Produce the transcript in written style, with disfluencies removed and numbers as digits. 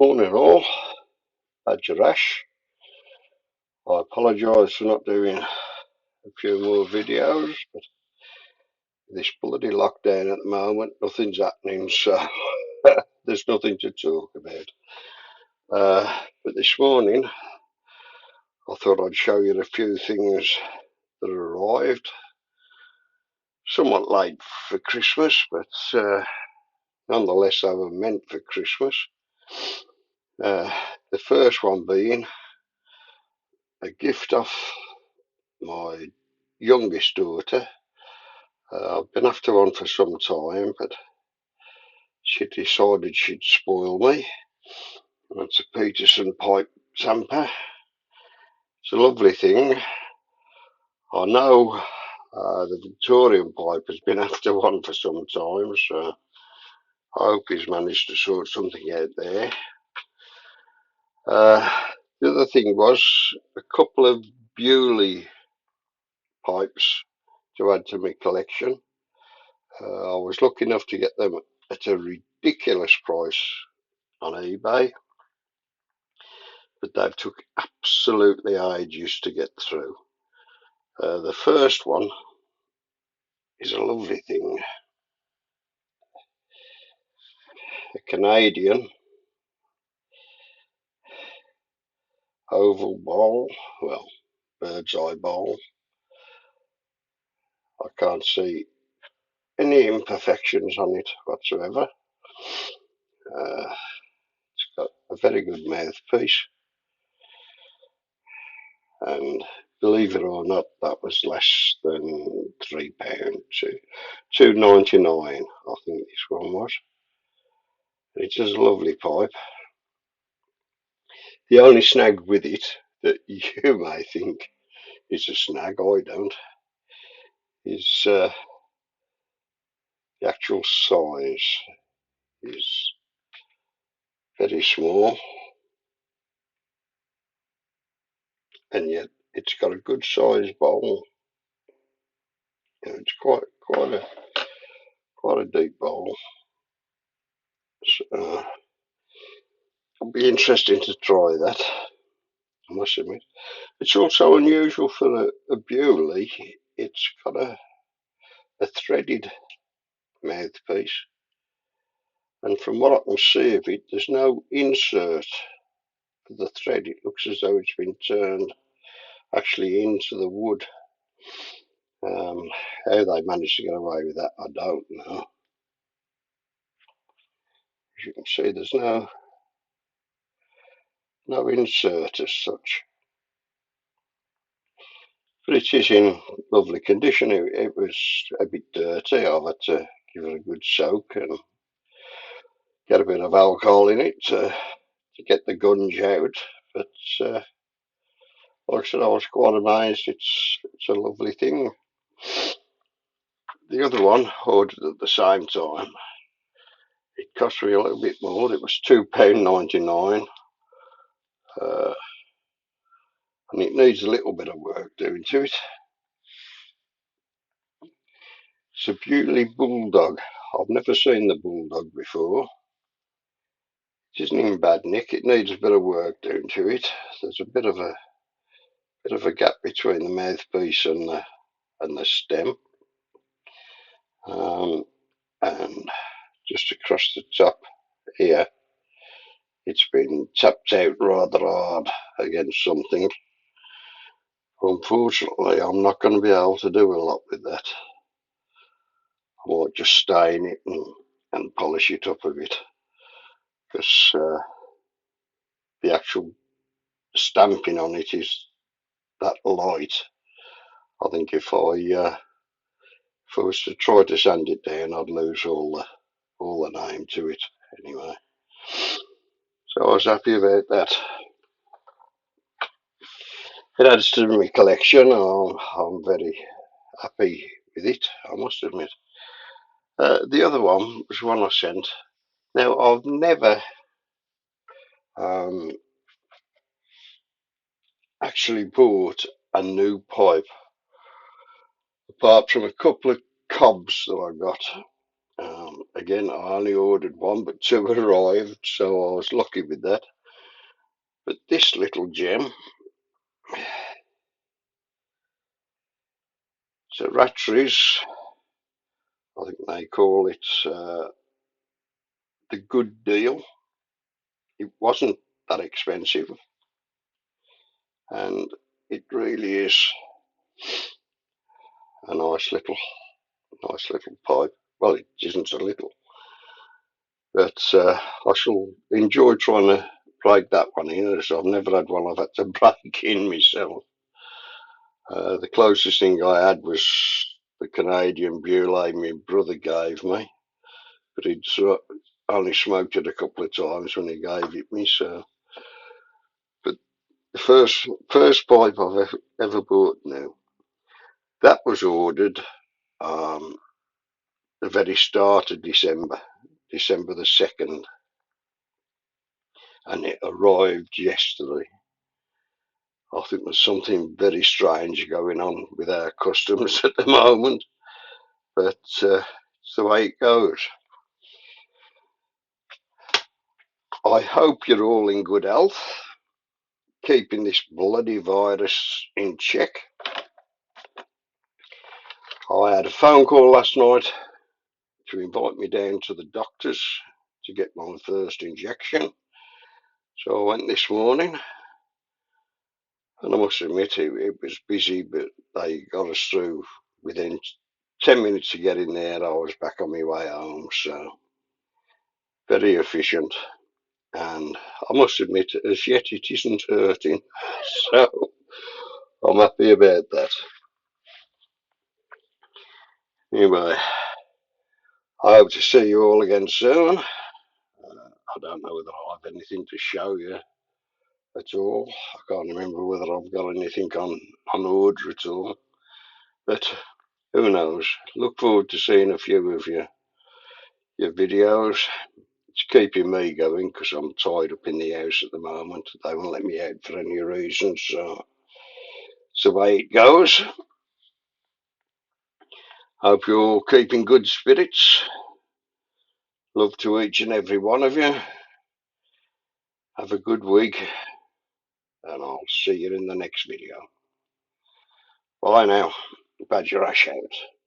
Morning all, Badger Ash. I apologise for not doing a few more videos, but this bloody lockdown at the moment, nothing's happening, so there's nothing to talk about. But this morning, I thought I'd show you a few things that arrived. Somewhat late for Christmas, but nonetheless they were meant for Christmas. The first one being a gift off my youngest daughter. I've been after one for some time, but she decided she'd spoil me. It's a Peterson pipe tamper. It's a lovely thing. I know the Victorian pipe has been after one for some time, so I hope he's managed to sort something out there. The other thing was a couple of Bewley pipes to add to my collection. I was lucky enough to get them at a ridiculous price on eBay, but they've took absolutely ages to get through. The first one is a lovely thing, a Canadian oval bowl, well, bird's eye bowl. I can't see any imperfections on it whatsoever. It's got a very good mouthpiece, and believe it or not, that was less than £3, £2.99 I think this one was. It is a lovely pipe. The only snag with it that you may think is a snag, I don't, is the actual size is very small, and yet it's got a good sized bowl. It's quite a deep bowl. So, it'll be interesting to try that, I must admit. It's also unusual for a Bewley. It's got a threaded mouthpiece, and from what I can see of it, there's no insert for the thread. It looks as though it's been turned actually into the wood. How they managed to get away with that, I don't know. As you can see, there's no insert as such, but it is in lovely condition. It was a bit dirty. I've had to give it a good soak and get a bit of alcohol in it to get the gunge out. But like I said, I was quite amazed. It's a lovely thing. The other one ordered at the same time. It cost me a little bit more. It was £2.99, and it needs a little bit of work doing to it. It's a Bewley Bulldog. I've never seen the Bulldog before. It isn't in bad nick. It needs a bit of work doing to it. There's a bit of a gap between the mouthpiece and the stem, and just across the top here, it's been tapped out rather hard against something. Unfortunately, I'm not going to be able to do a lot with that. I might just stain it and polish it up a bit, because the actual stamping on it is that light. I think if I was to try to sand it down, I'd lose all the name to it anyway. So I was happy about that. It adds to my collection. I'm very happy with it, I must admit. The other one was one I sent. Now, I've never actually bought a new pipe, apart from a couple of cobs that I got a Again, I only ordered one, but two arrived, so I was lucky with that. But this little gem, it's a Rattray's, I think they call it the good deal. It wasn't that expensive, and it really is a nice little pipe. Well, it isn't a little, but I shall enjoy trying to break that one in, as I've never had one I've had to break in myself. The closest thing I had was the Canadian Bulle my brother gave me, but he'd only smoked it a couple of times when he gave it me. So, but the first pipe I've ever bought now, that was ordered um, the very start of December, December the 2nd, and it arrived yesterday. I think there's something very strange going on with our customs at the moment, but it's the way it goes. I hope you're all in good health, keeping this bloody virus in check. I had a phone call last night to invite me down to the doctor's to get my first injection. So I went this morning, and I must admit it was busy, but they got us through within 10 minutes to get in there. I was back on my way home, so very efficient. And I must admit, as yet it isn't hurting, so I'm happy about that. Anyway, I hope to see you all again soon. I don't know whether I have anything to show you at all. I can't remember whether I've got anything on order at all. But who knows? Look forward to seeing a few of your videos. It's keeping me going because I'm tied up in the house at the moment. They won't let me out for any reason, so it's the way it goes. Hope you're all keeping good spirits. Love to each and every one of you. Have a good week, and I'll see you in the next video. Bye now. Badger Ash out.